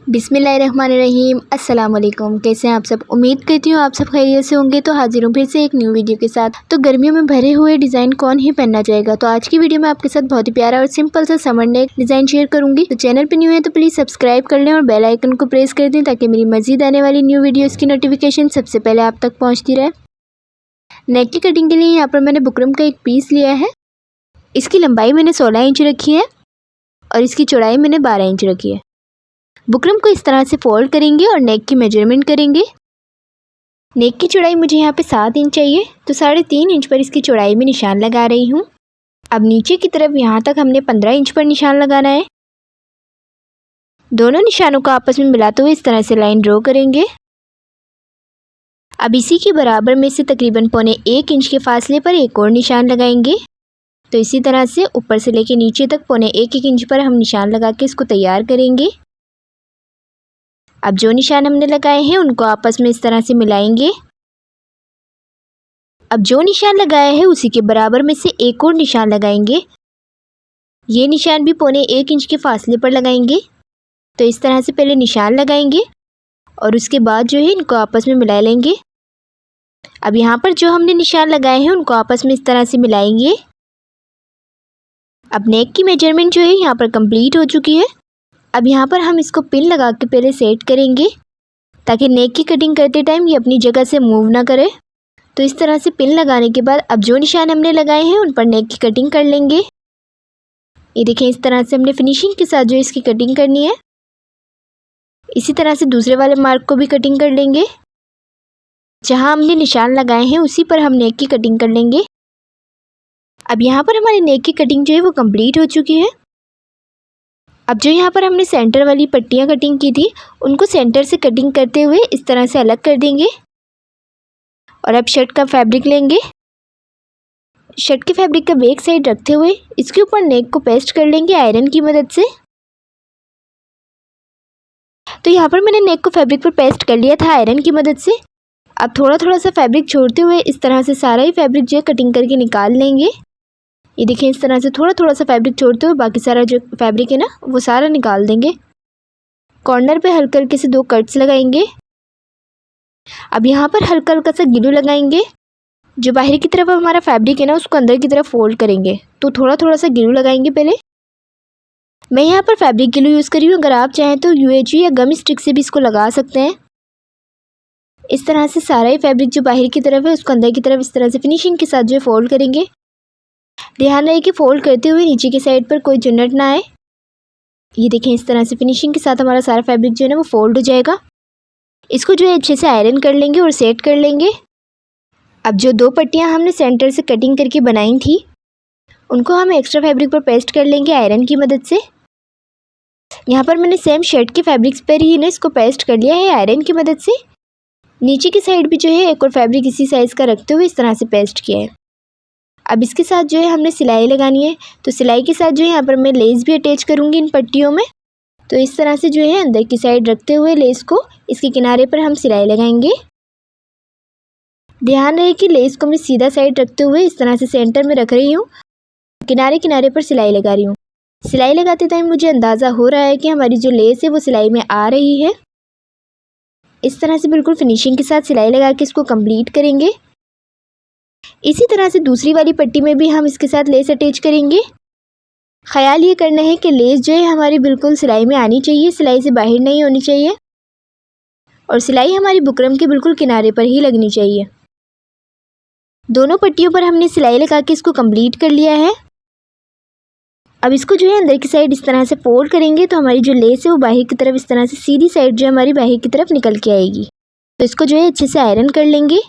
बिस्मिल्लाहिर्रहमानिर्रहीम। अस्सलाम वालेकुम। कैसे हैं आप सब? उम्मीद करती हूँ आप सब खैरियत से होंगे। तो हाजिर हूँ फिर से एक न्यू वीडियो के साथ। तो गर्मियों में भरे हुए डिज़ाइन कौन ही पहनना चाहेगा। तो आज की वीडियो में आपके साथ बहुत ही प्यारा और सिंपल सा समर नेक डिज़ाइन शेयर करूँगी। तो चैनल पर न्यू है तो प्लीज़ सब्सक्राइब कर लें और बेल आइकन को प्रेस कर दें ताकि मेरी मज़ीद आने वाली न्यू वीडियोज़ की नोटिफिकेशन सबसे पहले आप तक पहुँचती रहे। नेक की कटिंग के लिए यहाँ पर मैंने बुकरम का एक पीस लिया है। इसकी लंबाई मैंने 16 इंच रखी है और इसकी चौड़ाई मैंने 12 इंच रखी है। बुकरम को इस तरह से फोल्ड करेंगे और नेक की मेजरमेंट करेंगे। नेक की चौड़ाई मुझे यहाँ पे 7 इंच चाहिए, तो 3.5 इंच पर इसकी चौड़ाई में निशान लगा रही हूँ। अब नीचे की तरफ यहाँ तक हमने 15 इंच पर निशान लगाना है। दोनों निशानों को आपस में मिलाते हुए इस तरह से लाइन ड्रॉ करेंगे। अब इसी के बराबर में से तकरीबन 1.25 इंच के फासले पर एक और निशान लगाएंगे। तो इसी तरह से ऊपर से लेके नीचे तक 1.25 इंच पर हम निशान लगा के इसको तैयार करेंगे। अब जो निशान हमने लगाए हैं उनको आपस में इस तरह से मिलाएंगे। अब जो निशान लगाया है उसी के बराबर में से एक और निशान लगाएंगे। ये निशान भी 1.25 इंच के फासले पर लगाएंगे। तो इस तरह से पहले निशान लगाएंगे और उसके बाद जो है इनको आपस में मिला लेंगे। अब यहाँ पर जो हमने निशान लगाए हैं उनको आपस में इस तरह से मिलाएंगे। अब नेक की मेजरमेंट जो है यहाँ पर कंप्लीट हो चुकी है। अब यहाँ पर हम इसको पिन लगा के पहले सेट करेंगे ताकि नेक की कटिंग करते टाइम ये अपनी जगह से मूव ना करे। तो इस तरह से पिन लगाने के बाद अब जो निशान हमने लगाए हैं उन पर नेक की कटिंग कर लेंगे। ये देखें, इस तरह से हमने फिनिशिंग के साथ जो इसकी कटिंग करनी है। इसी तरह से दूसरे वाले मार्क को भी कटिंग कर लेंगे। जहाँ हमने निशान लगाए हैं उसी पर हम नेक की कटिंग कर लेंगे। अब यहाँ पर हमारी नेक की कटिंग जो है वो कंप्लीट हो चुकी है। अब जो यहाँ पर हमने सेंटर वाली पट्टियाँ कटिंग की थी उनको सेंटर से कटिंग करते हुए इस तरह से अलग कर देंगे। और अब शर्ट का फैब्रिक लेंगे। शर्ट के फैब्रिक का बैक साइड रखते हुए इसके ऊपर नेक को पेस्ट कर लेंगे आयरन की मदद से। तो यहाँ पर मैंने नेक को फैब्रिक पर पेस्ट कर लिया था आयरन की मदद से। अब थोड़ा थोड़ा सा फैब्रिक छोड़ते हुए इस तरह से सारा ही फैब्रिक जो है कटिंग करके निकाल लेंगे। ये देखें, इस तरह से थोड़ा थोड़ा सा फैब्रिक छोड़ते हुए बाकी सारा जो फैब्रिक है ना वो सारा निकाल देंगे। कॉर्नर पे हल्के हल्के से 2 कट्स लगाएंगे। अब यहाँ पर हल्का हल्का सा ग्लू लगाएंगे। जो बाहर की तरफ हमारा फैब्रिक है ना उसको अंदर की तरफ फोल्ड करेंगे। तो थोड़ा थोड़ा सा ग्लू लगाएंगे पहले। मैं यहाँ पर फैब्रिक ग्लू यूज़ करी हूँ। अगर आप चाहें तो UHV या गम स्टिक से भी इसको लगा सकते हैं। इस तरह से सारा ही फैब्रिक जो बाहर की तरफ है उसको अंदर की तरफ इस तरह से फिनिशिंग के साथ जो है फोल्ड करेंगे। ध्यान रहे कि फोल्ड करते हुए नीचे की साइड पर कोई झुन्नट ना आए। ये देखें, इस तरह से फिनिशिंग के साथ हमारा सारा फैब्रिक जो है ना वो फोल्ड हो जाएगा। इसको जो है अच्छे से आयरन कर लेंगे और सेट कर लेंगे। अब जो 2 पट्टियाँ हमने सेंटर से कटिंग करके बनाई थी उनको हम एक्स्ट्रा फैब्रिक पर पेस्ट कर लेंगे आयरन की मदद से। यहाँ पर मैंने सेम शर्ट के फैब्रिक्स पर ही ना इसको पेस्ट कर लिया है आयरन की मदद से। नीचे की साइड भी जो है एक और फैब्रिक इसी साइज़ का रखते हुए इस तरह से पेस्ट किया है। अब इसके साथ जो है हमने सिलाई लगानी है। तो सिलाई के साथ जो है यहाँ पर मैं लेस भी अटैच करूँगी इन पट्टियों में। तो इस तरह से जो है अंदर की साइड रखते हुए लेस को इसके किनारे पर हम सिलाई लगाएंगे। ध्यान रहे कि लेस को मैं सीधा साइड रखते हुए इस तरह से सेंटर में रख रही हूँ। किनारे किनारे पर सिलाई लगा रही हूँ। सिलाई लगाते टाइम मुझे अंदाज़ा हो रहा है कि हमारी जो लेस है वो सिलाई में आ रही है। इस तरह से बिल्कुल फिनिशिंग के साथ सिलाई लगा के इसको कंप्लीट करेंगे। इसी तरह से दूसरी वाली पट्टी में भी हम इसके साथ लेस अटैच करेंगे। ख्याल ये करना है कि लेस जो है हमारी बिल्कुल सिलाई में आनी चाहिए, सिलाई से बाहर नहीं होनी चाहिए। और सिलाई हमारी बुकरम के बिल्कुल किनारे पर ही लगनी चाहिए। दोनों पट्टियों पर हमने सिलाई लगा के इसको कंप्लीट कर लिया है। अब इसको जो है अंदर की साइड इस तरह से फोल्ड करेंगे तो हमारी जो लेस है वो बाहर की तरफ इस तरह से सीधी साइड जो हमारी बाहर की तरफ निकल के आएगी। तो इसको जो है अच्छे से आयरन कर लेंगे।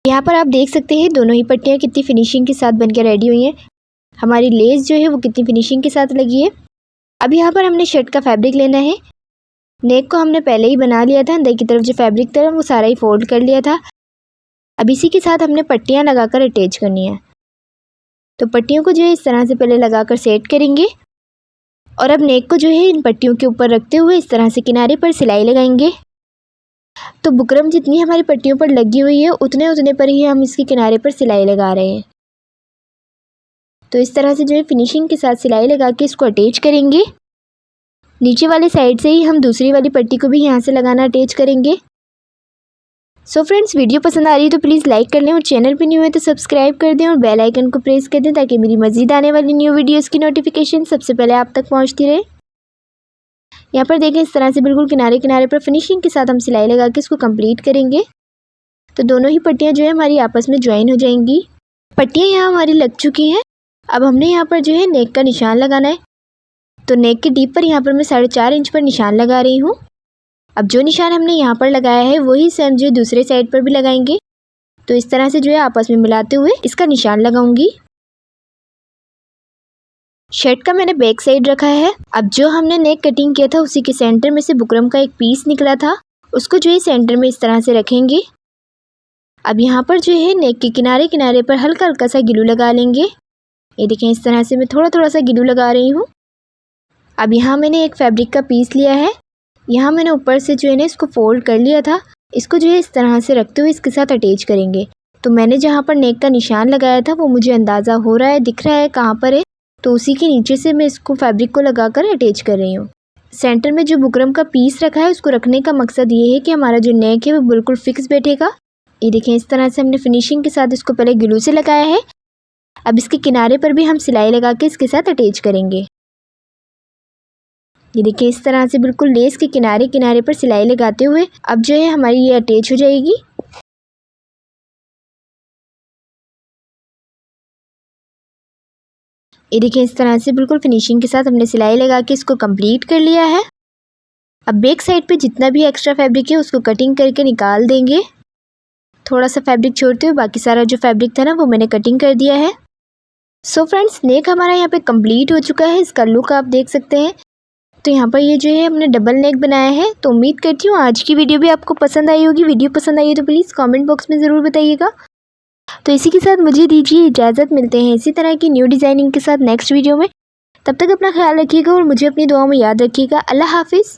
यहाँ पर आप देख सकते हैं दोनों ही पट्टियाँ कितनी फिनिशिंग के साथ बनकर रेडी हुई हैं। हमारी लेस जो है वो कितनी फिनिशिंग के साथ लगी है। अब यहाँ पर हमने शर्ट का फैब्रिक लेना है। नेक को हमने पहले ही बना लिया था। अंदर की तरफ जो फैब्रिक था वो सारा ही फोल्ड कर लिया था। अब इसी के साथ हमने पट्टियाँ लगाकर अटैच करनी है। तो पट्टियों को जो है इस तरह से पहले लगाकर सेट करेंगे। और अब नेक को जो है इन पट्टियों के ऊपर रखते हुए इस तरह से किनारे पर सिलाई लगाएंगे। तो बुकरम जितनी हमारी पट्टियों पर लगी हुई है उतने उतने पर ही हम इसके किनारे पर सिलाई लगा रहे हैं। तो इस तरह से जो है फिनिशिंग के साथ सिलाई लगा के इसको अटैच करेंगे। नीचे वाली साइड से ही हम दूसरी वाली पट्टी को भी यहाँ से लगाना अटैच करेंगे। सो फ्रेंड्स, वीडियो पसंद आ रही है तो प्लीज़ लाइक कर लें और चैनल पे न्यू है तो सब्सक्राइब कर दें और बेल आइकन को प्रेस कर दें ताकि मेरी मज़ीद आने वाली न्यू वीडियोस की नोटिफिकेशन सबसे पहले आप तक पहुंचती रहे। यहाँ पर देखें, इस तरह से बिल्कुल किनारे किनारे पर फिनिशिंग के साथ हम सिलाई लगा के इसको कंप्लीट करेंगे। तो दोनों ही पट्टियाँ जो है हमारी आपस में ज्वाइन हो जाएंगी। पट्टियाँ यहाँ हमारी लग चुकी हैं। अब हमने यहाँ पर जो है नेक का निशान लगाना है। तो नेक के डीप पर यहाँ पर मैं 4.5 इंच पर निशान लगा रही हूँ। अब जो निशान हमने यहाँ पर लगाया है वही सेम जो दूसरे साइड पर भी लगाएंगे। तो इस तरह से जो है आपस में मिलाते हुए इसका निशान लगाऊंगी। शर्ट का मैंने बैक साइड रखा है। अब जो हमने नेक कटिंग किया था उसी के सेंटर में से बुकरम का एक पीस निकला था, उसको जो है सेंटर में इस तरह से रखेंगे। अब यहाँ पर जो है नेक के किनारे किनारे पर हल्का हल्का सा गिलू लगा लेंगे। ये देखें, इस तरह से मैं थोड़ा थोड़ा सा गिलू लगा रही हूँ। अब यहाँ मैंने एक फैब्रिक का पीस लिया है। यहाँ मैंने ऊपर से जो है ना इसको फोल्ड कर लिया था। इसको जो है इस तरह से रखते हुए इसके साथ अटैच करेंगे। तो मैंने जहाँ पर नेक का निशान लगाया था वो मुझे अंदाज़ा हो रहा है, दिख रहा है कहाँ पर है। तो उसी के नीचे से मैं इसको फैब्रिक को लगाकर अटैच कर रही हूँ। सेंटर में जो बुकरम का पीस रखा है उसको रखने का मकसद ये है कि हमारा जो नेक है वो बिल्कुल फिक्स बैठेगा। ये देखें, इस तरह से हमने फिनिशिंग के साथ इसको पहले ग्लू से लगाया है। अब इसके किनारे पर भी हम सिलाई लगा के इसके साथ अटैच करेंगे। ये देखिए, इस तरह से बिल्कुल लेस के किनारे किनारे पर सिलाई लगाते हुए अब जो है हमारी ये अटैच हो जाएगी। ये देखिए, इस तरह से बिल्कुल फिनिशिंग के साथ हमने सिलाई लगा के इसको कंप्लीट कर लिया है। अब बैक साइड पे जितना भी एक्स्ट्रा फैब्रिक है उसको कटिंग करके निकाल देंगे। थोड़ा सा फैब्रिक छोड़ते हुए बाकी सारा जो फैब्रिक था ना वो मैंने कटिंग कर दिया है। सो फ्रेंड्स, नेक हमारा यहाँ पे कंप्लीट हो चुका है। इसका लुक आप देख सकते हैं। तो यहाँ पर ये जो है हमने डबल नेक बनाया है। तो उम्मीद करती हूँ आज की वीडियो भी आपको पसंद आई होगी। वीडियो पसंद आई है तो प्लीज़ कमेंट बॉक्स में ज़रूर बताइएगा। तो इसी के साथ मुझे दीजिए इजाज़त। मिलते हैं इसी तरह की न्यू डिज़ाइनिंग के साथ नेक्स्ट वीडियो में। तब तक अपना ख्याल रखिएगा और मुझे अपनी दुआओं में याद रखिएगा। अल्लाह हाफिज़।